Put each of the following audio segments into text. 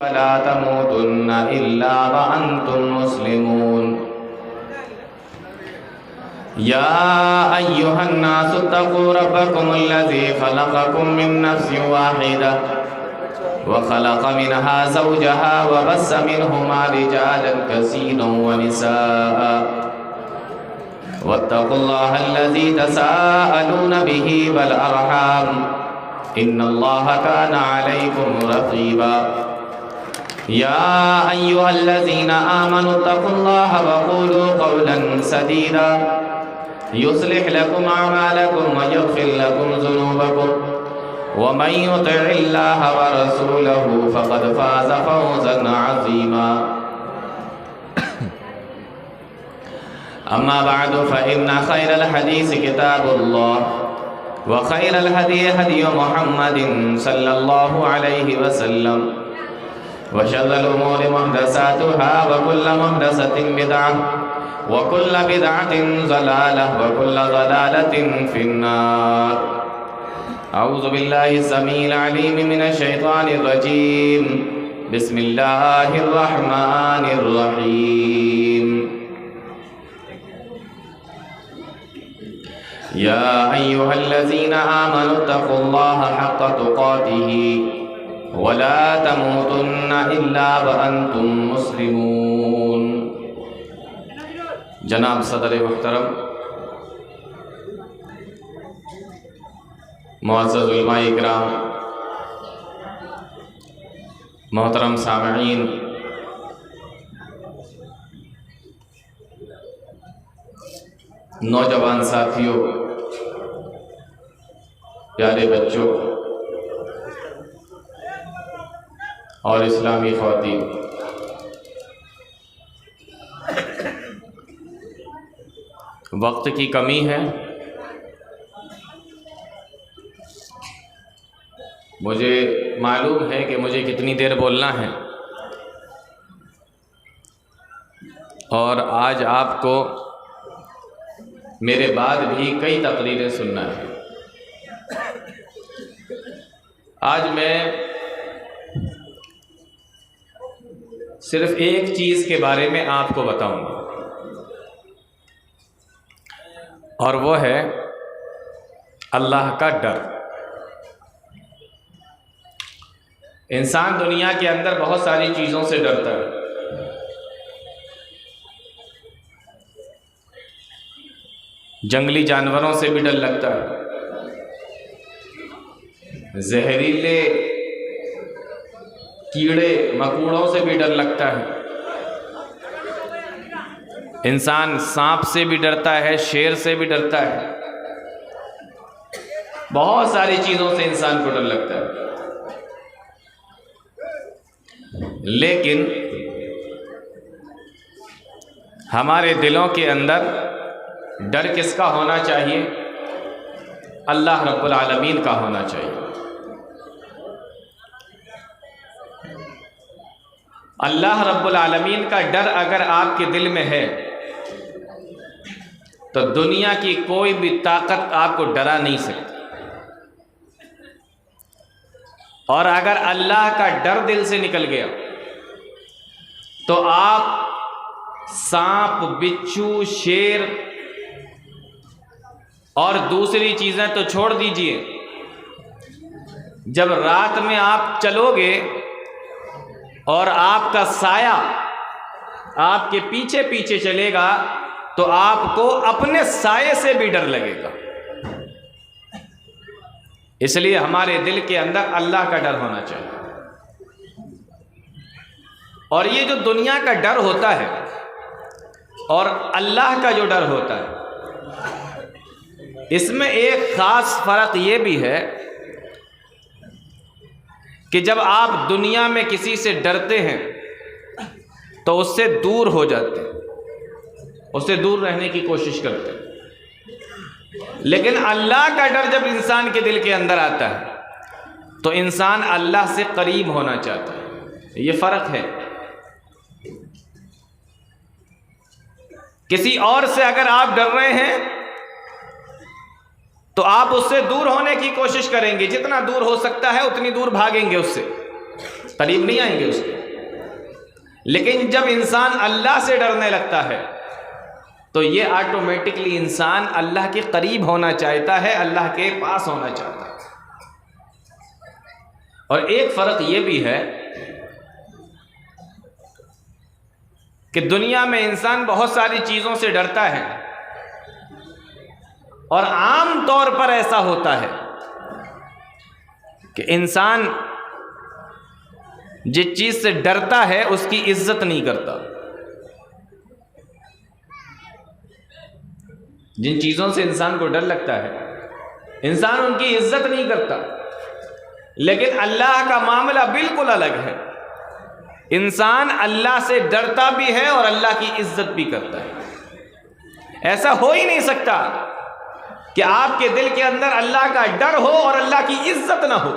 ولا تموتن إلا وأنتم مسلمون يا أيها الناس اتقوا ربكم الذي خلقكم من نفس واحدة وخلق منها زوجها وبث منهما رجالا كثيرا ونساء واتقوا الله الذي تساءلون به والأرحام إن الله كان عليكم رقيبا يا أيها الذين آمنوا اتقوا الله وقولوا قولا سديدا يصلح لكم أعمالكم ويغفر لكم ذنوبكم ومن يطع الله ورسوله فقد فاز فوزا عظيما أما بعد فإن خير الحديث كتاب الله وخير الهدي هدي محمد صلى الله عليه وسلم وشر الأمور محدثاتها وكل محدثة بدعة وكل بدعة ضلالة وكل ضلالة في النار أعوذ بالله السميع العليم من الشيطان الرجيم بسم الله الرحمن الرحيم يا أيها الذين آمنوا اتقوا الله حق تقاته ولا تموتن إلا وأنتم مسلمون جناب صدر محترم، معزز علماء اکرام، محترم سامعین، نوجوان ساتھیوں، پیارے بچوں اور اسلامی خواتین، وقت کی کمی ہے، مجھے معلوم ہے کہ مجھے کتنی دیر بولنا ہے، اور آج آپ کو میرے بعد بھی کئی تقریریں سننا ہے۔ آج میں صرف ایک چیز کے بارے میں آپ کو بتاؤں گا، اور وہ ہے اللہ کا ڈر۔ انسان دنیا کے اندر بہت ساری چیزوں سے ڈرتا ہے، جنگلی جانوروں سے بھی ڈر لگتا ہے، زہریلے کیڑے مکوڑوں سے بھی ڈر لگتا ہے، انسان سانپ سے بھی ڈرتا ہے، شیر سے بھی ڈرتا ہے، بہت ساری چیزوں سے انسان کو ڈر لگتا ہے۔ لیکن ہمارے دلوں کے اندر ڈر کس کا ہونا چاہیے؟ اللہ رب العالمین کا ہونا چاہیے۔ اللہ رب العالمین کا ڈر اگر آپ کے دل میں ہے تو دنیا کی کوئی بھی طاقت آپ کو ڈرا نہیں سکتی، اور اگر اللہ کا ڈر دل سے نکل گیا تو آپ سانپ، بچھو، شیر اور دوسری چیزیں تو چھوڑ دیجئے، جب رات میں آپ چلو گے اور آپ کا سایہ آپ کے پیچھے پیچھے چلے گا تو آپ کو اپنے سائے سے بھی ڈر لگے گا۔ اس لیے ہمارے دل کے اندر اللہ کا ڈر ہونا چاہیے، اور یہ جو دنیا کا ڈر ہوتا ہے اور اللہ کا جو ڈر ہوتا ہے، اس میں ایک خاص فرق یہ بھی ہے کہ جب آپ دنیا میں کسی سے ڈرتے ہیں تو اس سے دور ہو جاتے ہیں، اس سے دور رہنے کی کوشش کرتے ہیں، لیکن اللہ کا ڈر جب انسان کے دل کے اندر آتا ہے تو انسان اللہ سے قریب ہونا چاہتا ہے۔ یہ فرق ہے۔ کسی اور سے اگر آپ ڈر رہے ہیں تو آپ اس سے دور ہونے کی کوشش کریں گے، جتنا دور ہو سکتا ہے اتنی دور بھاگیں گے اس سے، قریب نہیں آئیں گے اس کے۔ لیکن جب انسان اللہ سے ڈرنے لگتا ہے تو یہ آٹومیٹکلی انسان اللہ کے قریب ہونا چاہتا ہے، اللہ کے پاس ہونا چاہتا ہے۔ اور ایک فرق یہ بھی ہے کہ دنیا میں انسان بہت ساری چیزوں سے ڈرتا ہے، اور عام طور پر ایسا ہوتا ہے کہ انسان جس چیز سے ڈرتا ہے اس کی عزت نہیں کرتا۔ جن چیزوں سے انسان کو ڈر لگتا ہے انسان ان کی عزت نہیں کرتا، لیکن اللہ کا معاملہ بالکل الگ ہے۔ انسان اللہ سے ڈرتا بھی ہے اور اللہ کی عزت بھی کرتا ہے۔ ایسا ہو ہی نہیں سکتا کہ آپ کے دل کے اندر اللہ کا ڈر ہو اور اللہ کی عزت نہ ہو۔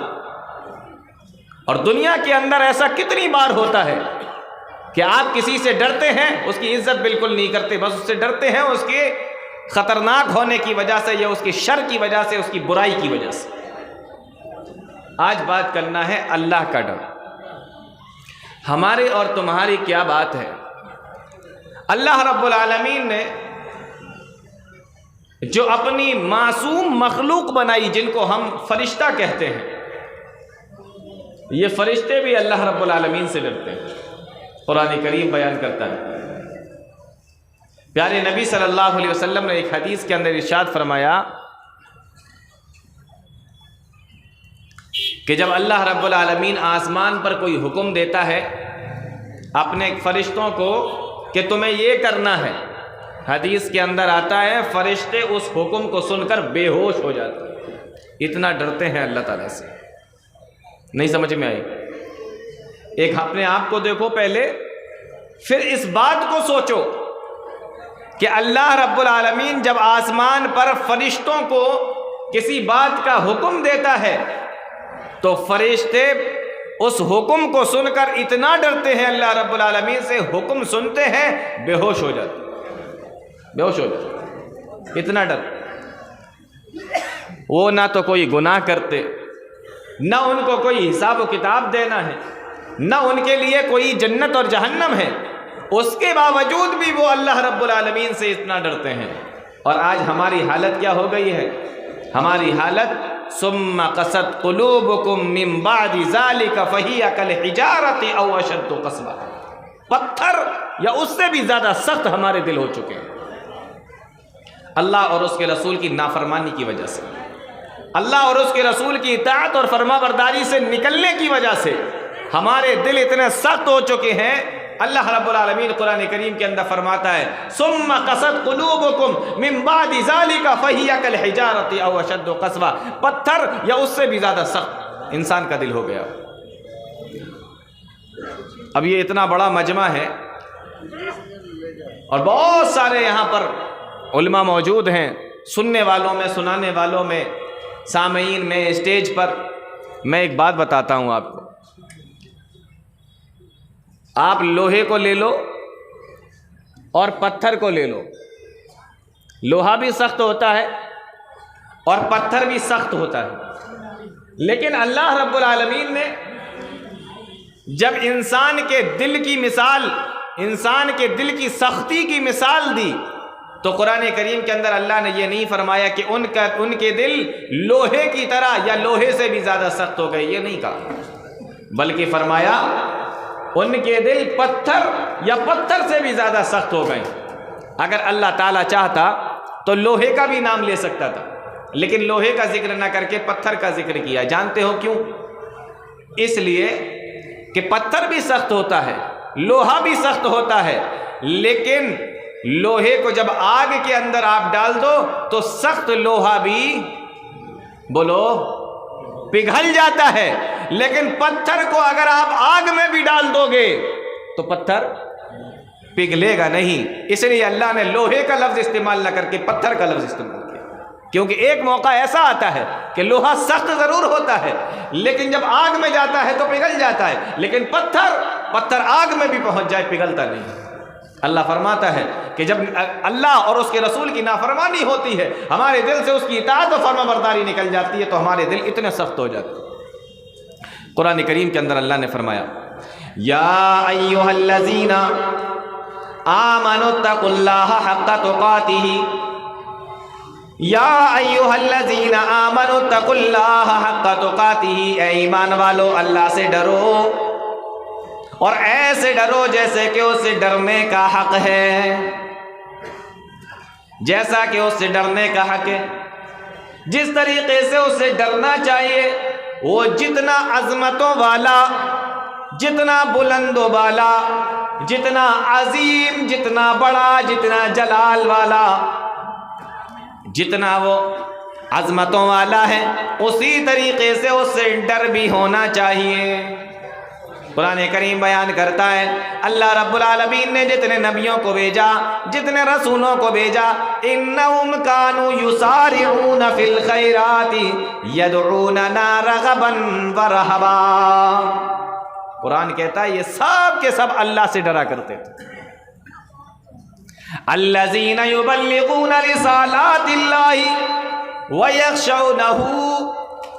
اور دنیا کے اندر ایسا کتنی بار ہوتا ہے کہ آپ کسی سے ڈرتے ہیں، اس کی عزت بالکل نہیں کرتے، بس اس سے ڈرتے ہیں اس کے خطرناک ہونے کی وجہ سے، یا اس کے شر کی وجہ سے، اس کی برائی کی وجہ سے۔ آج بات کرنا ہے اللہ کا ڈر۔ ہمارے اور تمہاری کیا بات ہے؟ اللہ رب العالمین نے جو اپنی معصوم مخلوق بنائی، جن کو ہم فرشتہ کہتے ہیں، یہ فرشتے بھی اللہ رب العالمین سے ڈرتے ہیں۔ قرآن کریم بیان کرتا ہے، پیارے نبی صلی اللہ علیہ وسلم نے ایک حدیث کے اندر ارشاد فرمایا کہ جب اللہ رب العالمین آسمان پر کوئی حکم دیتا ہے اپنے فرشتوں کو کہ تمہیں یہ کرنا ہے، حدیث کے اندر آتا ہے فرشتے اس حکم کو سن کر بے ہوش ہو جاتے ہیں، اتنا ڈرتے ہیں اللہ تعالیٰ سے۔ نہیں سمجھ میں آئی؟ ایک اپنے آپ کو دیکھو پہلے، پھر اس بات کو سوچو کہ اللہ رب العالمین جب آسمان پر فرشتوں کو کسی بات کا حکم دیتا ہے تو فرشتے اس حکم کو سن کر اتنا ڈرتے ہیں اللہ رب العالمین سے، حکم سنتے ہیں بے ہوش ہو جاتے ہیں، بے ہوش ہو جاتے ہیں، اتنا ڈر۔ وہ نہ تو کوئی گناہ کرتے، نہ ان کو کوئی حساب و کتاب دینا ہے، نہ ان کے لیے کوئی جنت اور جہنم ہے، اس کے باوجود بھی وہ اللہ رب العالمین سے اتنا ڈرتے ہیں۔ اور آج ہماری حالت کیا ہو گئی ہے؟ ہماری حالت ثم قست قلوبکم من بعد ذلک فہی کالحجارۃ او اشد قسوہ، پتھر یا اس سے بھی زیادہ سخت ہمارے دل ہو چکے ہیں اللہ اور اس کے رسول کی نافرمانی کی وجہ سے، اللہ اور اس کے رسول کی اطاعت اور فرما برداری سے نکلنے کی وجہ سے ہمارے دل اتنے سخت ہو چکے ہیں۔ اللہ رب العالمین قرآن کریم کے اندر فرماتا ہے ثم قست قلوبکم من بعد ذلک فہی کالحجارۃ او اشد قسوہ، پتھر یا اس سے بھی زیادہ سخت انسان کا دل ہو گیا۔ اب یہ اتنا بڑا مجمع ہے اور بہت سارے یہاں پر علماء موجود ہیں، سننے والوں میں، سنانے والوں میں، سامعین میں، اسٹیج پر۔ میں ایک بات بتاتا ہوں آپ کو، آپ لوہے کو لے لو اور پتھر کو لے لو، لوہا بھی سخت ہوتا ہے اور پتھر بھی سخت ہوتا ہے، لیکن اللہ رب العالمین نے جب انسان کے دل کی مثال، انسان کے دل کی سختی کی مثال دی تو قرآن کریم کے اندر اللہ نے یہ نہیں فرمایا کہ ان کے دل لوہے کی طرح یا لوہے سے بھی زیادہ سخت ہو گئے، یہ نہیں کہا، بلکہ فرمایا ان کے دل پتھر یا پتھر سے بھی زیادہ سخت ہو گئے۔ اگر اللہ تعالیٰ چاہتا تو لوہے کا بھی نام لے سکتا تھا، لیکن لوہے کا ذکر نہ کر کے پتھر کا ذکر کیا۔ جانتے ہو کیوں؟ اس لیے کہ پتھر بھی سخت ہوتا ہے، لوہا بھی سخت ہوتا ہے، لیکن لوہے کو جب آگ کے اندر آپ ڈال دو تو سخت لوہا بھی بولو پگھل جاتا ہے، لیکن پتھر کو اگر آپ آگ میں بھی ڈال دو گے تو پتھر پگھلے گا نہیں۔ اس لیے اللہ نے لوہے کا لفظ استعمال نہ کر کے پتھر کا لفظ استعمال کیا، کیونکہ ایک موقع ایسا آتا ہے کہ لوہا سخت ضرور ہوتا ہے لیکن جب آگ میں جاتا ہے تو پگھل جاتا ہے، لیکن پتھر آگ میں بھی پہنچ جائے پگھلتا نہیں۔ اللہ فرماتا ہے کہ جب اللہ اور اس کے رسول کی نافرمانی ہوتی ہے، ہمارے دل سے اس کی اطاعت و فرما برداری نکل جاتی ہے تو ہمارے دل اتنے سخت ہو جاتے ہیں۔ قرآن کریم کے اندر اللہ نے فرمایا یا ایھا الذین آمنوا اتقوا اللہ حق تقاتہ، یا ایھا الذین آمنوا اتقوا اللہ حق تقاتہ، اے ایمان والو اللہ سے ڈرو اور ایسے ڈرو جیسے کہ اس سے ڈرنے کا حق ہے، جیسا کہ اس سے ڈرنے کا حق ہے، جس طریقے سے اس سے ڈرنا چاہیے، وہ جتنا عظمتوں والا، جتنا بلند و بالا، جتنا عظیم، جتنا بڑا، جتنا جلال والا، جتنا وہ عظمتوں والا ہے، اسی طریقے سے اس سے ڈر بھی ہونا چاہیے۔ قرآن کریم بیان کرتا ہے اللہ رب العالمین نے جتنے نبیوں کو بھیجا، جتنے رسولوں کو بھیجا، انہم کانوا یسارعون فی الخیرات یدعوننا رغبا ورہبا۔ قرآن کہتا ہے یہ سب کے سب اللہ سے ڈرا کرتے تھے۔ الذین یبلغون رسالات اللہ ویخشونہ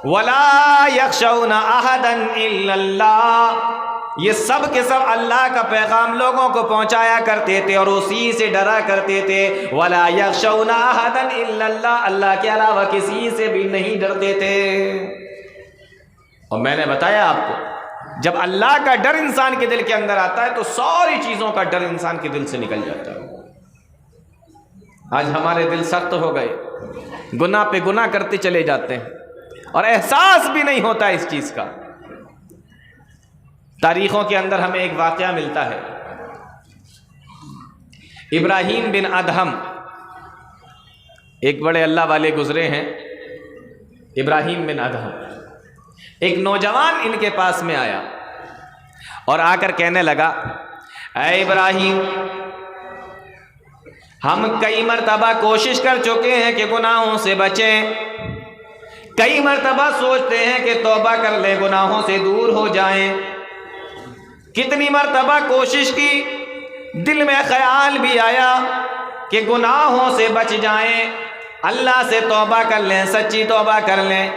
ولا یخشون احدا الا اللہ، یہ سب کے سب اللہ کا پیغام لوگوں کو پہنچایا کرتے تھے اور اسی سے ڈرا کرتے تھے۔ ولا یخشون احدا الا اللہ، اللہ کے علاوہ کسی سے بھی نہیں ڈرتے تھے۔ اور میں نے بتایا آپ کو جب اللہ کا ڈر انسان کے دل کے اندر آتا ہے تو ساری چیزوں کا ڈر انسان کے دل سے نکل جاتا ہے۔ آج ہمارے دل سخت ہو گئے، گناہ پہ گناہ کرتے چلے جاتے ہیں اور احساس بھی نہیں ہوتا اس چیز کا۔ تاریخوں کے اندر ہمیں ایک واقعہ ملتا ہے، ابراہیم بن ادہم ایک بڑے اللہ والے گزرے ہیں، ابراہیم بن ادہم۔ ایک نوجوان ان کے پاس میں آیا اور آ کر کہنے لگا اے ابراہیم، ہم کئی مرتبہ کوشش کر چکے ہیں کہ گناہوں سے بچیں، کئی مرتبہ سوچتے ہیں کہ توبہ کر لیں، گناہوں سے دور ہو جائیں، کتنی مرتبہ کوشش کی، دل میں خیال بھی آیا کہ گناہوں سے بچ جائیں، اللہ سے توبہ کر لیں، سچی توبہ کر لیں،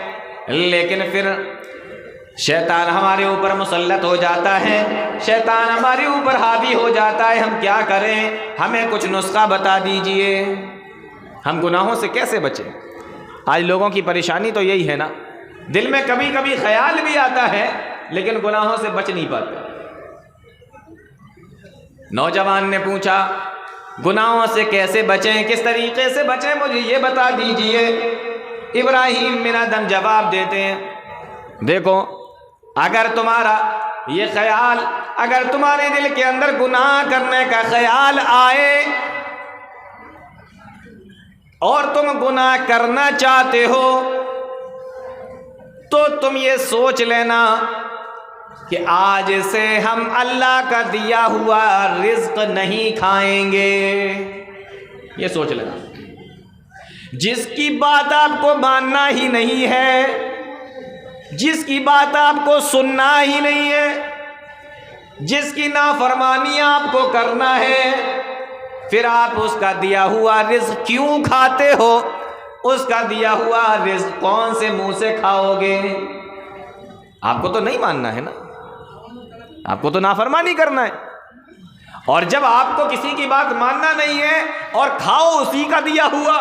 لیکن پھر شیطان ہمارے اوپر مسلط ہو جاتا ہے، شیطان ہمارے اوپر حاوی ہو جاتا ہے، ہم کیا کریں؟ ہمیں کچھ نسخہ بتا دیجئے، ہم گناہوں سے کیسے بچیں؟ آج لوگوں کی پریشانی تو یہی ہے نا، دل میں کبھی کبھی خیال بھی آتا ہے لیکن گناہوں سے بچ نہیں پاتے۔ نوجوان نے پوچھا گناہوں سے کیسے بچیں، کس طریقے سے بچیں، مجھے یہ بتا دیجئے۔ ابراہیم بن ادہم جواب دیتے ہیں دیکھو، اگر تمہارا یہ خیال، اگر تمہارے دل کے اندر گناہ کرنے کا خیال آئے اور تم گناہ کرنا چاہتے ہو تو تم یہ سوچ لینا کہ آج سے ہم اللہ کا دیا ہوا رزق نہیں کھائیں گے، یہ سوچ لینا۔ جس کی بات آپ کو ماننا ہی نہیں ہے، جس کی بات آپ کو سننا ہی نہیں ہے، جس کی نافرمانی آپ کو کرنا ہے، پھر آپ اس کا دیا ہوا رزق کیوں کھاتے ہو؟ اس کا دیا ہوا رزق کون سے منہ سے کھاؤ گے؟ آپ کو تو نہیں ماننا ہے نا، آپ کو تو نافرمانی کرنا ہے۔ اور جب آپ کو کسی کی بات ماننا نہیں ہے اور کھاؤ اسی کا دیا ہوا،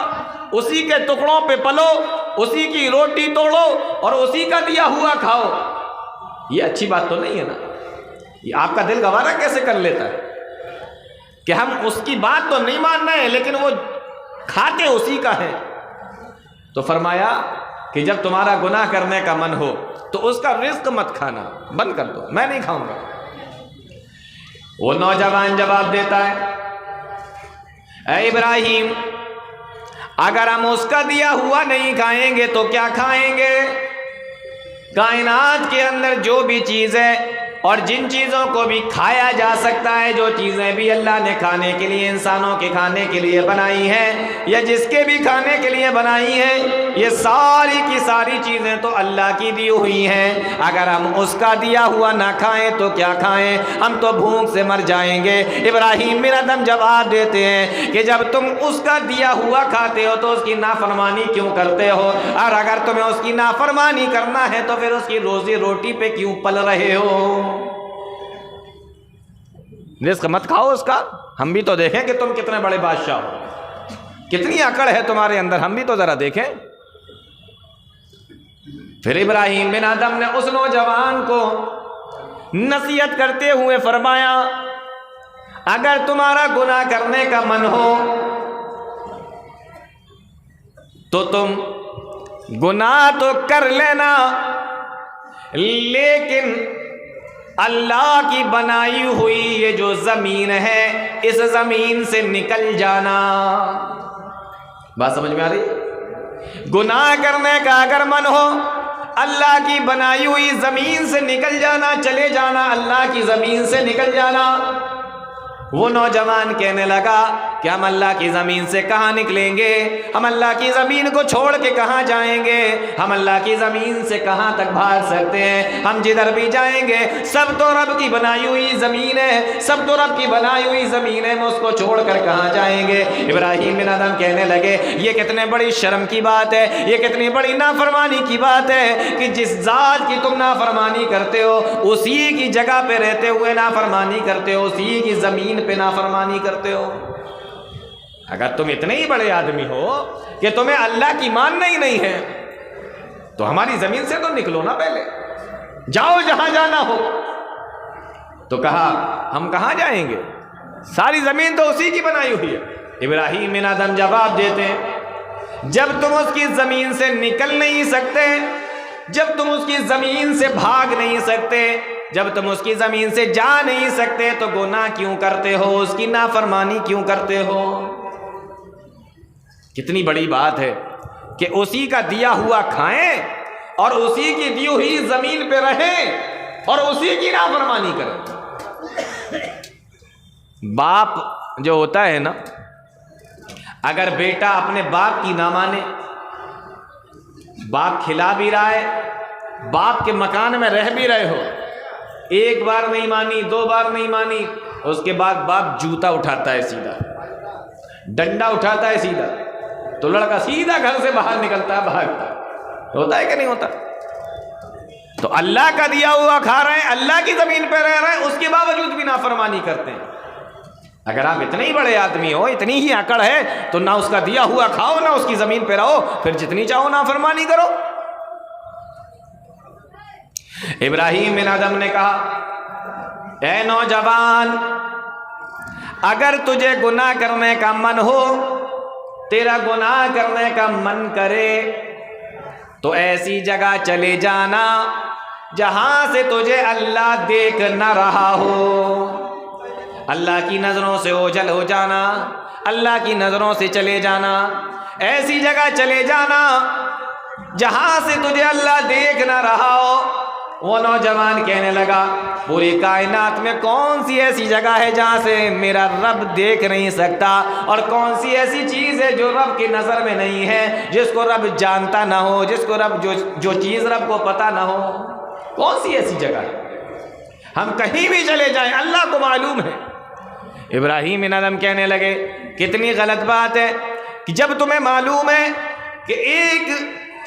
اسی کے ٹکڑوں پہ پلو، اسی کی روٹی توڑو اور اسی کا دیا ہوا کھاؤ، یہ اچھی بات تو نہیں ہے نا۔ یہ آپ کا دل گوارا کیسے کر لیتا ہے کہ ہم اس کی بات تو نہیں ماننا ہے لیکن وہ کھاتے اسی کا ہے؟ تو فرمایا کہ جب تمہارا گناہ کرنے کا من ہو تو اس کا رزق مت کھانا، بند کر دو، میں نہیں کھاؤں گا۔ وہ نوجوان جواب دیتا ہے اے ابراہیم، اگر ہم اس کا دیا ہوا نہیں کھائیں گے تو کیا کھائیں گے؟ کائنات کے اندر جو بھی چیز ہے اور جن چیزوں کو بھی کھایا جا سکتا ہے، جو چیزیں بھی اللہ نے کھانے کے لیے، انسانوں کے کھانے کے لیے بنائی ہیں، یا جس کے بھی کھانے کے لیے بنائی ہیں، یہ ساری کی ساری چیزیں تو اللہ کی دی ہوئی ہیں۔ اگر ہم اس کا دیا ہوا نہ کھائیں تو کیا کھائیں؟ ہم تو بھوک سے مر جائیں گے۔ ابراہیم بن ادم جواب دیتے ہیں کہ جب تم اس کا دیا ہوا کھاتے ہو تو اس کی نافرمانی کیوں کرتے ہو؟ اور اگر تمہیں اس کی نافرمانی کرنا ہے تو پھر اس کی روزی روٹی پہ کیوں پل رہے ہو؟ رزق مت کھاؤ اس کا، ہم بھی تو دیکھیں کہ تم کتنے بڑے بادشاہ ہو، کتنی عقل ہے تمہارے اندر، ہم بھی تو ذرا دیکھیں۔ پھر ابراہیم بن ادم نے اس نوجوان کو نصیحت کرتے ہوئے فرمایا، اگر تمہارا گناہ کرنے کا من ہو تو تم گناہ تو کر لینا، لیکن اللہ کی بنائی ہوئی یہ جو زمین ہے، اس زمین سے نکل جانا۔ بات سمجھ میں آ رہی؟ گناہ کرنے کا اگر من ہو، اللہ کی بنائی ہوئی زمین سے نکل جانا، چلے جانا، اللہ کی زمین سے نکل جانا۔ وہ نوجوان کہنے لگا کہ ہم اللہ کی زمین سے کہاں نکلیں گے؟ ہم اللہ کی زمین کو چھوڑ کے کہاں جائیں گے؟ ہم اللہ کی زمین سے کہاں تک بھاگ سکتے ہیں؟ ہم جدھر بھی جائیں گے سب تو رب کی بنائی ہوئی زمین ہے، سب تو رب کی بنائی ہوئی زمین ہے، ہم اس کو چھوڑ کر کہاں جائیں گے؟ ابراہیم بن ادم کہنے لگے یہ کتنے بڑی شرم کی بات ہے، یہ کتنی بڑی نافرمانی کی بات ہے کہ جس ذات کی تم نافرمانی کرتے ہو، اسی کی جگہ پہ رہتے ہوئے نافرمانی کرتے ہو، اسی کی زمین پہ نافرمانی کرتے ہو۔ اگر تم اتنے ہی بڑے آدمی ہو کہ تمہیں اللہ کی ماننا ہی نہیں ہے تو ہماری زمین سے تو نکلو نا، پہلے جاؤ جہاں جانا ہو۔ تو کہا ہم کہاں جائیں گے، ساری زمین تو اسی کی بنائی ہوئی ہے۔ ابراہیم بن ادم جواب دیتے ہیں جب تم اس کی زمین سے نکل نہیں سکتے، جب تم اس کی زمین سے بھاگ نہیں سکتے، جب تم اس کی زمین سے جا نہیں سکتے تو گناہ کیوں کرتے ہو، اس کی نافرمانی کیوں کرتے ہو؟ کتنی بڑی بات ہے کہ اسی کا دیا ہوا کھائیں اور اسی کی دی ہوئی زمین پہ رہیں اور اسی کی نافرمانی کریں۔ باپ جو ہوتا ہے نا، اگر بیٹا اپنے باپ کی نہ مانے، باپ کھلا بھی رہا ہے، باپ کے مکان میں رہ بھی رہے ہو، ایک بار نہیں مانی، دو بار نہیں مانی، اس کے بعد باپ جوتا اٹھاتا ہے سیدھا، ڈنڈا اٹھاتا ہے سیدھا، تو لڑکا سیدھا گھر سے باہر نکلتا ہے، بھاگتا ہے۔ ہوتا ہے کہ نہیں ہوتا؟ تو اللہ کا دیا ہوا کھا رہے ہیں، اللہ کی زمین پہ رہ رہے ہیں، اس کے باوجود بھی نافرمانی کرتے ہیں۔ اگر آپ اتنے ہی بڑے آدمی ہو، اتنی ہی عقل ہے، تو نہ اس کا دیا ہوا کھاؤ، نہ اس کی زمین پہ رہو، پھر جتنی چاہو نافرمانی کرو۔ ابراہیم بن ادم نے کہا اے نوجوان، اگر تجھے گناہ کرنے کا من ہو، تیرا گناہ کرنے کا من کرے تو ایسی جگہ چلے جانا جہاں سے تجھے اللہ دیکھ نہ رہا ہو۔ اللہ کی نظروں سے اوجھل ہو جانا، اللہ کی نظروں سے چلے جانا، ایسی جگہ چلے جانا جہاں سے تجھے اللہ دیکھ نہ رہا ہو۔ وہ نوجوان کہنے لگا پوری کائنات میں کون سی ایسی جگہ ہے جہاں سے میرا رب دیکھ نہیں سکتا، اور کون سی ایسی چیز ہے جو رب کی نظر میں نہیں ہے، جس کو رب جانتا نہ ہو، جس کو رب جو چیز رب کو پتہ نہ ہو، کون سی ایسی جگہ ہے؟ ہم کہیں بھی چلے جائیں اللہ کو معلوم ہے۔ ابراہیم بن ادم کہنے لگے کتنی غلط بات ہے کہ جب تمہیں معلوم ہے کہ ایک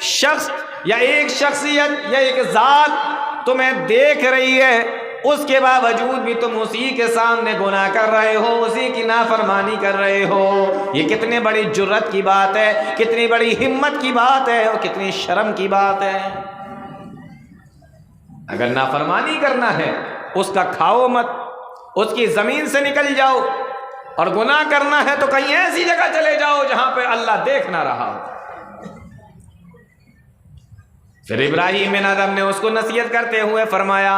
شخص یا ایک شخصیت یا ایک ذات تمہیں دیکھ رہی ہے، اس کے باوجود بھی تم اسی کے سامنے گناہ کر رہے ہو، اسی کی نافرمانی کر رہے ہو۔ یہ کتنی بڑی جرت کی بات ہے، کتنی بڑی ہمت کی بات ہے، اور کتنی شرم کی بات ہے۔ اگر نافرمانی کرنا ہے اس کا کھاؤ مت، اس کی زمین سے نکل جاؤ، اور گناہ کرنا ہے تو کہیں ایسی جگہ چلے جاؤ جہاں پہ اللہ دیکھ نہ رہا ہو۔ پھر ابراہیم بن ادم نے اس کو نصیحت کرتے ہوئے فرمایا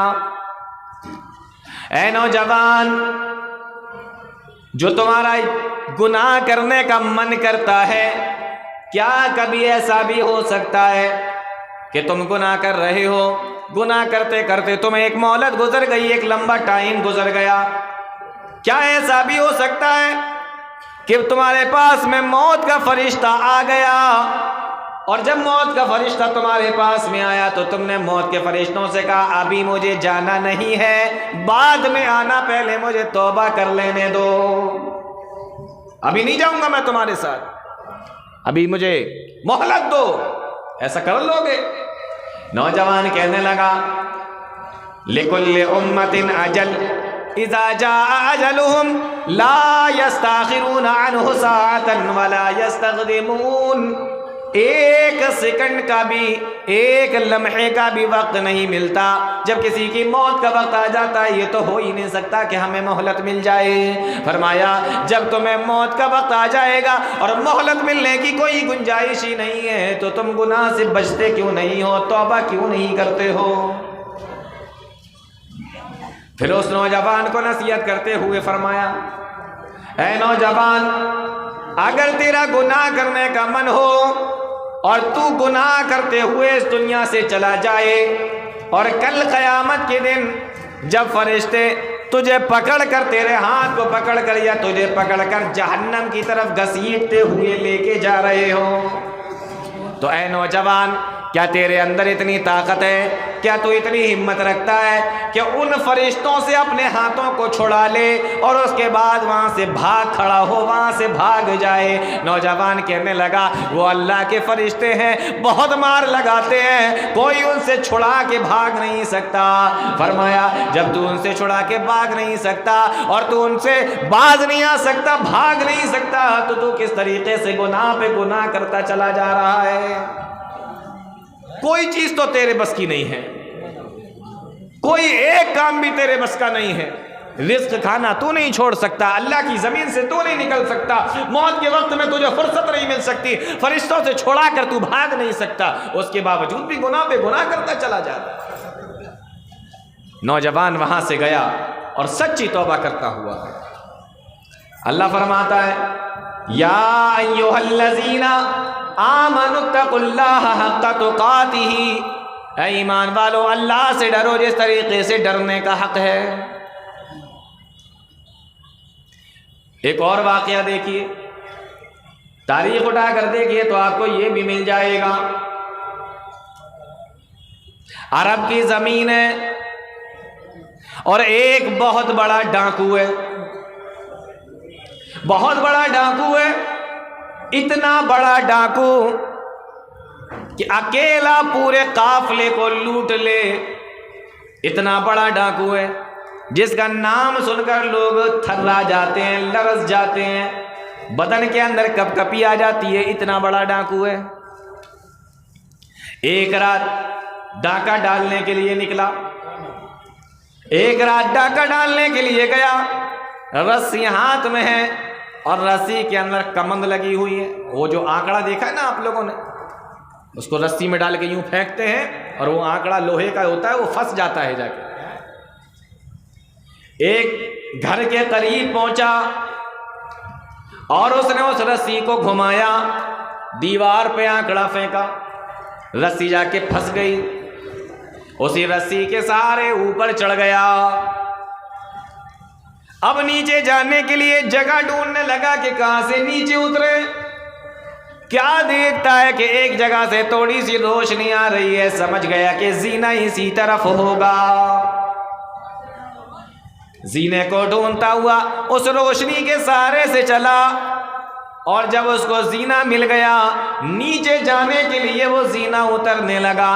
اے نوجوان، جو تمہارا گناہ کرنے کا من کرتا ہے، کیا کبھی ایسا بھی ہو سکتا ہے کہ تم گناہ کر رہے ہو گناہ کرتے کرتے تمہیں ایک مہلت گزر گئی، ایک لمبا ٹائم گزر گیا، کیا ایسا بھی ہو سکتا ہے کہ تمہارے پاس میں موت کا فرشتہ آ گیا، اور جب موت کا فرشتہ تمہارے پاس میں آیا تو تم نے موت کے فرشتوں سے کہا ابھی مجھے جانا نہیں ہے، بعد میں آنا، پہلے مجھے توبہ کر لینے دو، ابھی نہیں جاؤں گا میں تمہارے ساتھ، ابھی مجھے مہلت دو؟ ایسا کر لوگے؟ نوجوان کہنے لگا لِكُلِّ أُمَّةٍ أَجَلٌ إِذَا جَاءَ أَجَلُهُمْ لَا يَسْتَأْخِرُونَ عَنْهُ سَاعَةً وَلَا يَسْتَقْدِمُونَ، ایک سیکنڈ کا بھی، ایک لمحے کا بھی وقت نہیں ملتا، جب کسی کی موت کا وقت آ جاتا ہے یہ تو ہو ہی نہیں سکتا کہ ہمیں مہلت مل جائے۔ فرمایا جب تمہیں موت کا وقت آ جائے گا اور مہلت ملنے کی کوئی گنجائش ہی نہیں ہے تو تم گناہ سے بچتے کیوں نہیں ہو، توبہ کیوں نہیں کرتے ہو؟ پھر اس نوجوان کو نصیحت کرتے ہوئے فرمایا اے نوجوان، اگر تیرا گناہ کرنے کا من ہو اور تو گناہ کرتے ہوئے اس دنیا سے چلا جائے، اور کل قیامت کے دن جب فرشتے تجھے پکڑ کر، تیرے ہاتھ کو پکڑ کر یا تجھے پکڑ کر جہنم کی طرف گھسیٹتے ہوئے لے کے جا رہے ہو، تو اے نوجوان کیا تیرے اندر اتنی طاقت ہے، کیا تو اتنی ہمت رکھتا ہے کہ ان فرشتوں سے اپنے ہاتھوں کو چھڑا لے اور اس کے بعد وہاں سے بھاگ کھڑا ہو، وہاں سے بھاگ جائے؟ نوجوان کہنے لگا وہ اللہ کے فرشتے ہیں، بہت مار لگاتے ہیں، کوئی ان سے چھڑا کے بھاگ نہیں سکتا۔ فرمایا جب تو ان سے چھڑا کے بھاگ نہیں سکتا اور تو ان سے باز نہیں آ سکتا، بھاگ نہیں سکتا، تو کس طریقے سے گناہ پہ گناہ کرتا چلا جا رہا ہے؟ کوئی چیز تو تیرے بس کی نہیں ہے، کوئی ایک کام بھی تیرے بس کا نہیں ہے، رزق کھانا تو نہیں چھوڑ سکتا، اللہ کی زمین سے تو نہیں نکل سکتا، موت کے وقت میں تجھے فرصت نہیں مل سکتی، فرشتوں سے چھوڑا کر تو بھاگ نہیں سکتا، اس کے باوجود بھی گناہ پہ گناہ کرتا چلا جاتا۔ نوجوان وہاں سے گیا اور سچی توبہ کرتا ہوا۔ اللہ فرماتا ہے یا ایھا الذین آمنوا اتقوا اللہ حق تقاتہ، اے ایمان والو اللہ سے ڈرو جس طریقے سے ڈرنے کا حق ہے۔ ایک اور واقعہ دیکھیے، تاریخ اٹھا کر دیکھیے تو آپ کو یہ بھی مل جائے گا۔ عرب کی زمین ہے اور ایک بہت بڑا ڈاکو ہے، بہت بڑا ڈاکو ہے، اتنا بڑا ڈاکو کہ اکیلا پورے قافلے کو لوٹ لے، اتنا بڑا ڈاکو ہے جس کا نام سن کر لوگ تھرا جاتے ہیں، لرز جاتے ہیں، بدن کے اندر کپ کپی آ جاتی ہے، اتنا بڑا ڈاکو ہے۔ ایک رات ڈاکہ ڈالنے کے لیے نکلا، ایک رات ڈاکہ ڈالنے کے لیے گیا، رسی ہاتھ میں ہے اور رسی کے اندر کمند لگی ہوئی ہے، وہ جو آنکڑا دیکھا ہے نا آپ لوگوں نے، اس کو رسی میں ڈال کے یوں پھینکتے ہیں اور وہ آنکڑا لوہے کا ہوتا ہے، وہ پھنس جاتا ہے جا کے۔ ایک گھر کے قریب پہنچا اور اس نے اس رسی کو گھمایا، دیوار پہ آنکڑا پھینکا، رسی جا کے پھنس گئی، اسی رسی کے سہارے اوپر چڑھ گیا۔ اب نیچے جانے کے لیے جگہ ڈھونڈنے لگا کہ کہاں سے نیچے اترے، کیا دیکھتا ہے کہ ایک جگہ سے تھوڑی سی روشنی آ رہی ہے، سمجھ گیا کہ زینہ اسی طرف ہوگا۔ زینے کو ڈھونڈتا ہوا اس روشنی کے سہارے سے چلا، اور جب اس کو زینہ مل گیا، نیچے جانے کے لیے وہ زینہ اترنے لگا،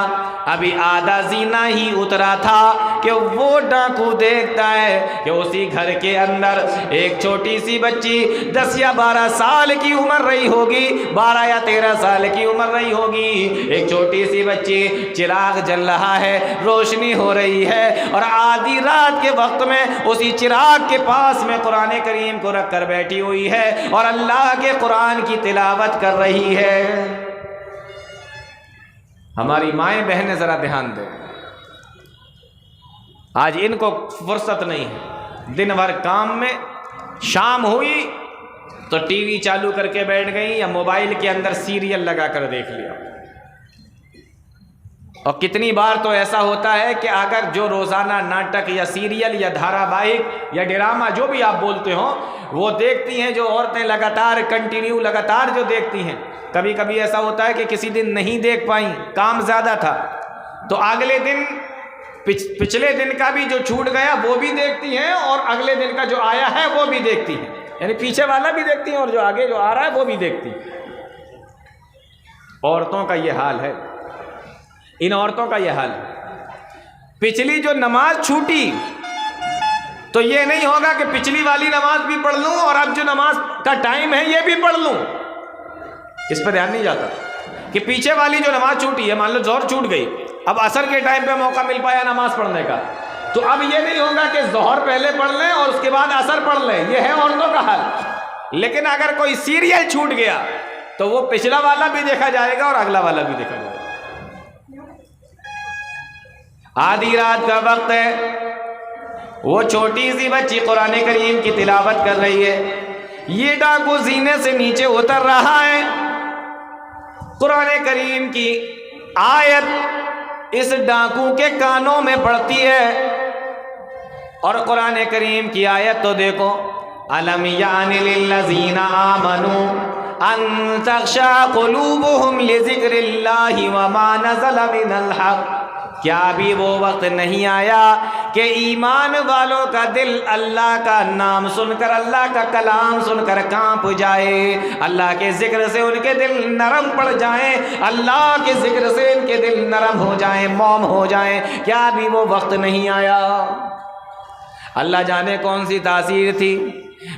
ابھی آدھا زینہ ہی اترا تھا کہ وہ ڈاکو دیکھتا ہے کہ اسی گھر کے اندر ایک چھوٹی سی بچی 10 یا 12 سال کی عمر رہی ہوگی، 12 یا 13 سال کی عمر رہی ہوگی، ایک چھوٹی سی بچی، چراغ جل رہا ہے، روشنی ہو رہی ہے، اور آدھی رات کے وقت میں اسی چراغ کے پاس میں قرآن کریم کو رکھ کر بیٹھی ہوئی ہے اور اللہ کے قرآن کی تلاوت کر رہی ہے۔ ہماری مائیں بہنیں ذرا دھیان دیں، آج ان کو فرصت نہیں ہے، دن بھر کام میں، شام ہوئی تو ٹی وی چالو کر کے بیٹھ گئی یا موبائل کے اندر سیریل لگا کر دیکھ لیا۔ اور کتنی بار تو ایسا ہوتا ہے کہ اگر جو روزانہ ناٹک یا سیریل یا دھارا واہک یا ڈرامہ جو بھی آپ بولتے ہو وہ دیکھتی ہیں جو عورتیں لگاتار لگاتار جو دیکھتی ہیں، کبھی کبھی ایسا ہوتا ہے کہ کسی دن نہیں دیکھ پائیں، کام زیادہ تھا، تو اگلے دن پچھلے دن کا بھی جو چھوٹ گیا وہ بھی دیکھتی ہیں اور اگلے دن کا جو آیا ہے وہ بھی دیکھتی ہیں، یعنی پیچھے والا بھی دیکھتی ہیں اور جو آگے جو آ رہا ہے وہ بھی دیکھتی ہیں۔ عورتوں کا یہ حال ہے، ان عورتوں کا یہ حال ہے۔ پچھلی جو نماز چھوٹی تو یہ نہیں ہوگا کہ پچھلی والی نماز بھی پڑھ لوں اور اب جو نماز کا ٹائم ہے یہ بھی پڑھ لوں، اس پہ دھیان نہیں جاتا کہ پیچھے والی جو نماز چھوٹی ہے، مان لو ظہر چھوٹ گئی، اب عصر کے ٹائم پہ موقع مل پایا نماز پڑھنے کا، تو اب یہ نہیں ہوگا کہ ظہر پہلے پڑھ لیں اور اس کے بعد عصر پڑھ لیں، یہ ہے عورتوں کا حال۔ لیکن اگر کوئی سیریل چھوٹ گیا تو وہ پچھلا والا بھی دیکھا جائے گا اور اگلا والا بھی دیکھا جائے گا۔ آدھی رات کا وقت ہے، وہ چھوٹی سی بچی قرآن کریم کی تلاوت کر رہی ہے، یہ ڈاکو زینے سے نیچے اتر رہا ہے، قرآن کریم کی آیت اس ڈاکو کے کانوں میں پڑتی ہے، اور قرآن کریم کی آیت تو دیکھو، أَلَمْ يَعْنِ لِلَّذِينَ آمَنُوا أَن تَخْشَعَ قُلُوبُهُمْ لِذِكْرِ اللَّهِ وَمَا نَزَلَ مِنَ الْحَقِّ، کیا ابھی وہ وقت نہیں آیا کہ ایمان والوں کا دل اللہ کا نام سن کر، اللہ کا کلام سن کر کانپ جائے، اللہ کے ذکر سے ان کے دل نرم پڑ جائیں، اللہ کے ذکر سے ان کے دل نرم ہو جائیں، موم ہو جائیں، کیا ابھی وہ وقت نہیں آیا؟ اللہ جانے کون سی تاثیر تھی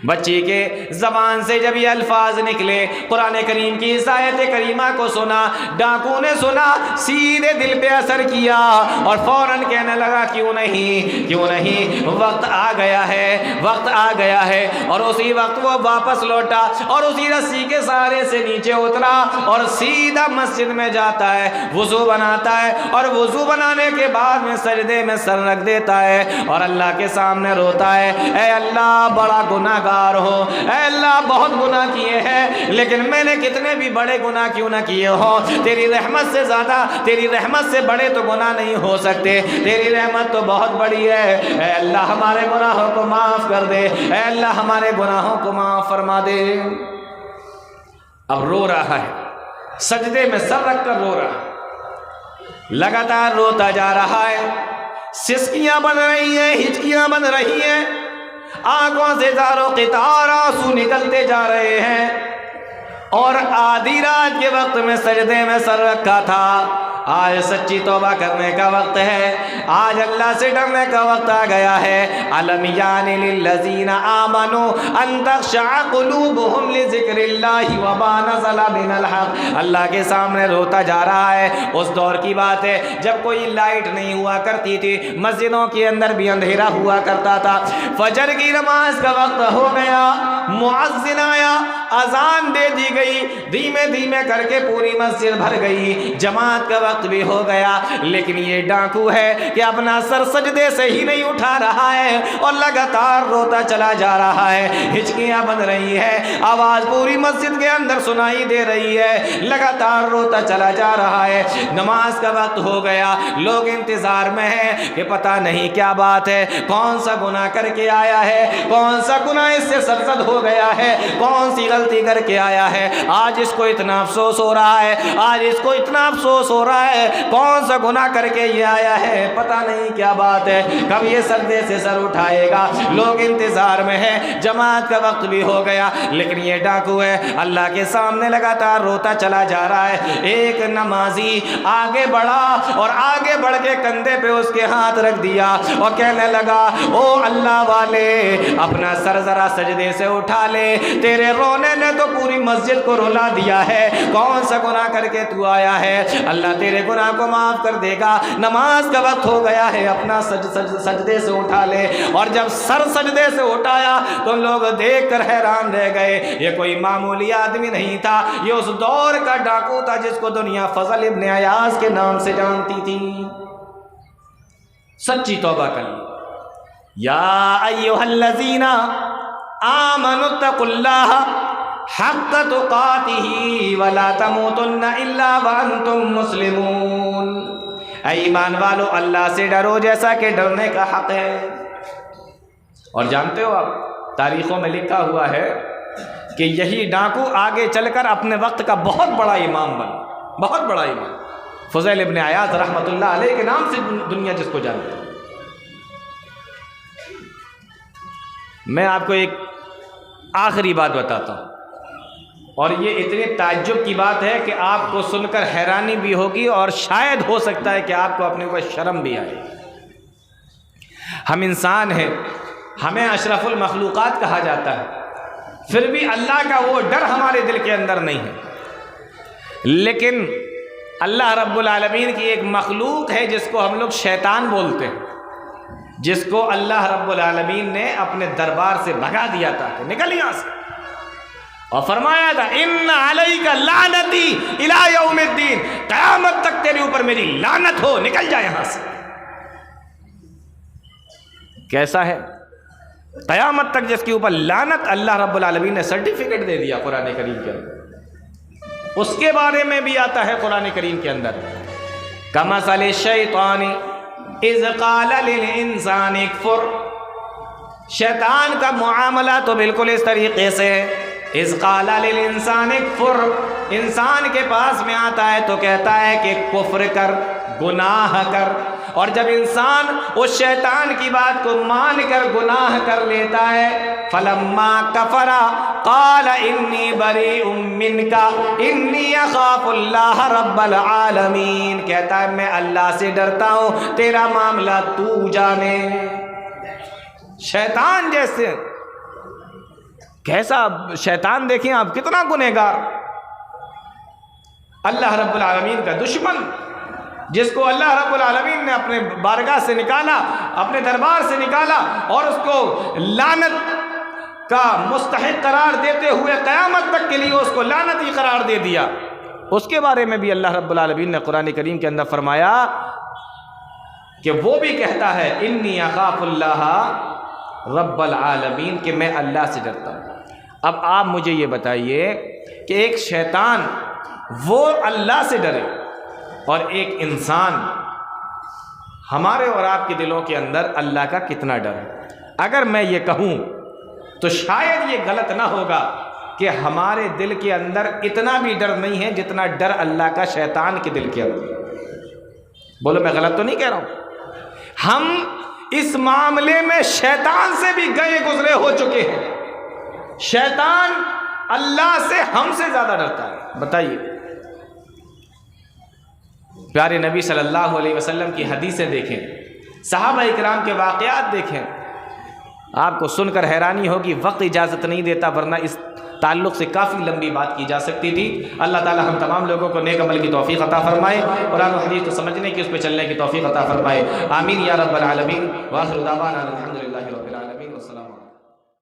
بچی کے زبان سے جب یہ الفاظ نکلے، قرآن کریم کی اس آیت کریمہ کو سنا، ڈاکو نے سنا، سیدھے دل پہ اثر کیا اور فوراً کہنے لگا کیوں نہیں، وقت آ گیا ہے، اور اسی وقت وہ واپس لوٹا اور اسی رسی کے سہارے سے نیچے اترا اور سیدھا مسجد میں جاتا ہے، وضو بناتا ہے، اور وضو بنانے کے بعد میں سجدے میں سر رکھ دیتا ہے اور اللہ کے سامنے روتا ہے، اے اللہ بڑا گناہ گار ہو، اے اللہ بہت گناہ کیے ہیں، لیکن میں نے کتنے بھی بڑے گناہ کیوں نہ کیے ہو، تیری رحمت سے زیادہ، تیری رحمت سے بڑے تو گناہ نہیں ہو سکتے، تیری رحمت تو بہت بڑی ہے، اے اللہ ہمارے گناہوں کو معاف کر دے، اے اللہ ہمارے گناہوں کو معاف فرما دے۔ اب رو رہا ہے، سجدے میں سر رکھ کر رو رہا ہے، لگاتار روتا جا رہا ہے، سسکیاں بن رہی ہیں، ہچکیاں بن رہی ہیں، آنکھوں سے زاروں قطار آنسو نکلتے جا رہے ہیں، اور آدھی رات کے وقت میں سجدے میں سر رکھا تھا، آج سچی توبہ کرنے کا وقت ہے، آج اللہ سے ڈرنے کا وقت آ گیا ہے۔ أَلَمْ يَعْنِ لِلَّذِينَ آمَنُوا أَن تَخْشَعَ قُلُوبُهُمْ لِذِكْرِ اللَّهِ وَمَا نَزَلَ مِنَ الْحَقِّ، اللہ کے سامنے روتا جا رہا ہے۔ اس دور کی بات ہے جب کوئی لائٹ نہیں ہوا کرتی تھی، مسجدوں کے اندر بھی اندھیرا ہوا کرتا تھا، فجر کی نماز کا وقت ہو گیا، مؤذن آیا، اذان دے دی گئی، دھیمے دھیمے کر کے پوری مسجد بھر گئی، جماعت کا وقت بھی ہو گیا، لیکن یہ ڈاکو ہے کہ اپنا سر سجدے سے ہی نہیں اٹھا رہا ہے اور لگاتار روتا چلا جا رہا ہے، ہچکیاں بن رہی ہے، آواز پوری مسجد کے اندر سنائی دے رہی ہے، لگاتار روتا چلا جا رہا ہے۔ نماز کا وقت ہو گیا، لوگ انتظار میں ہیں کہ پتہ نہیں کیا بات ہے، کون سا گناہ کر کے آیا ہے، کون سا گناہ اس سے سرزد ہو گیا ہے، کون سی غلطی کر کے آیا ہے، آج اس کو اتنا افسوس ہو رہا ہے، آج اس کو اتنا افسوس ہو رہا ہے، کون سا گناہ کر کے یہ آیا ہے، پتہ نہیں کیا بات ہے، کب یہ سجدے سے سر اٹھائے گا، لوگ انتظار میں ہیں، جماعت کا وقت بھی ہو گیا، لیکن یہ ڈاکو ہے اللہ کے سامنے لگاتار روتا چلا جا رہا ہے۔ ایک نمازی آگے بڑھا اور آگے بڑھ کے کندھے پہ اس کے ہاتھ رکھ دیا اور کہنے لگا، او اللہ والے اپنا سر ذرا سجدے سے اٹھا لے، تیرے رونے نے تو پوری مسجد کو رلا دیا ہے، کون سا گناہ کر کے تو آیا ہے، اللہ تیرے گناہ کو معاف کر دے گا، نماز کا وقت ہو گیا ہے، اپنا سجدے سے اٹھا لے۔ اور جب سر سجدے سے اٹھایا تو لوگ دیکھ کر حیران رہ گئے، یہ کوئی معمولی آدمی نہیں تھا، یہ اس دور کا ڈاکو تھا جس کو دنیا فضل ابن عیاض کے نام سے جانتی تھی۔ سچی توبہ کر لی۔ یا ایھا الذین آمنوا اتقوا اللہ حق تقاتہ ولا تموتن الا وانتم مسلمون، اے ایمان والو اللہ سے ڈرو جیسا کہ ڈرنے کا حق ہے۔ اور جانتے ہو آپ تاریخوں میں لکھا ہوا ہے کہ یہی ڈاکو آگے چل کر اپنے وقت کا بہت بڑا امام بنا، بہت بڑا امام، فضیل ابن عیاض رحمۃ اللہ علیہ کے نام سے دنیا جس کو جانتی ہے۔ میں آپ کو ایک آخری بات بتاتا ہوں، اور یہ اتنی تعجب کی بات ہے کہ آپ کو سن کر حیرانی بھی ہوگی اور شاید ہو سکتا ہے کہ آپ کو اپنے اوپر شرم بھی آئے۔ ہم انسان ہیں، ہمیں اشرف المخلوقات کہا جاتا ہے، پھر بھی اللہ کا وہ ڈر ہمارے دل کے اندر نہیں ہے۔ لیکن اللہ رب العالمین کی ایک مخلوق ہے جس کو ہم لوگ شیطان بولتے ہیں، جس کو اللہ رب العالمین نے اپنے دربار سے بھگا دیا تھا کہ نکل یہاں سے، اور فرمایا تھا ان علیک لعنتی الی یوم الدین، قیامت تک تیرے اوپر میری لعنت ہو، نکل جا یہاں سے۔ کیسا ہے؟ قیامت تک جس کے اوپر لعنت، اللہ رب العالمین نے سرٹیفکیٹ دے دیا قرآن کریم کے اندر۔ اس کے بارے میں بھی آتا ہے قرآن کریم کے اندر، کمثل الشیطان اذ قال للانسان اکفر، شیطان کا معاملہ تو بالکل اس طریقے سے ہے، اذ قال للانسان اکفر، انسان کے پاس میں آتا ہے تو کہتا ہے کہ کفر کر، گناہ کر، اور جب انسان اس شیطان کی بات کو مان کر گناہ کر لیتا ہے، فلما کفر قال انی بریء منک انی اخاف اللہ رب العالمین، کہتا ہے میں اللہ سے ڈرتا ہوں، تیرا معاملہ تو جانے۔ شیطان جیسے، کیسا شیطان، دیکھیں آپ کتنا گنہگار، اللہ رب العالمین کا دشمن، جس کو اللہ رب العالمین نے اپنے بارگاہ سے نکالا، اپنے دربار سے نکالا، اور اس کو لعنت کا مستحق قرار دیتے ہوئے قیامت تک کے لیے اس کو لعنتی قرار دے دیا۔ اس کے بارے میں بھی اللہ رب العالمین نے قرآن کریم کے اندر فرمایا کہ وہ بھی کہتا ہے انی اخاف اللہ رب العالمین، کہ میں اللہ سے ڈرتا ہوں۔ اب آپ مجھے یہ بتائیے کہ ایک شیطان وہ اللہ سے ڈرے، اور ایک انسان، ہمارے اور آپ کے دلوں کے اندر اللہ کا کتنا ڈر ہے؟ اگر میں یہ کہوں تو شاید یہ غلط نہ ہوگا کہ ہمارے دل کے اندر اتنا بھی ڈر نہیں ہے جتنا ڈر اللہ کا شیطان کے دل کے اندر۔ بولو میں غلط تو نہیں کہہ رہا ہوں؟ ہم اس معاملے میں شیطان سے بھی گئے گزرے ہو چکے ہیں، شیطان اللہ سے ہم سے زیادہ ڈرتا ہے۔ بتائیے، پیارے نبی صلی اللہ علیہ وسلم کی حدیثیں دیکھیں، صحابہ اکرام کے واقعات دیکھیں، آپ کو سن کر حیرانی ہوگی، وقت اجازت نہیں دیتا ورنہ اس تعلق سے کافی لمبی بات کی جا سکتی تھی۔ اللہ تعالی ہم تمام لوگوں کو نیک عمل کی توفیق عطا فرمائے، قرآن و حدیث کو سمجھنے کی، اس پہ چلنے کی توفیق عطا فرمائے، آمین یا رب العالمین۔ وآخر دعوانا الحمدللہ رب العالمین۔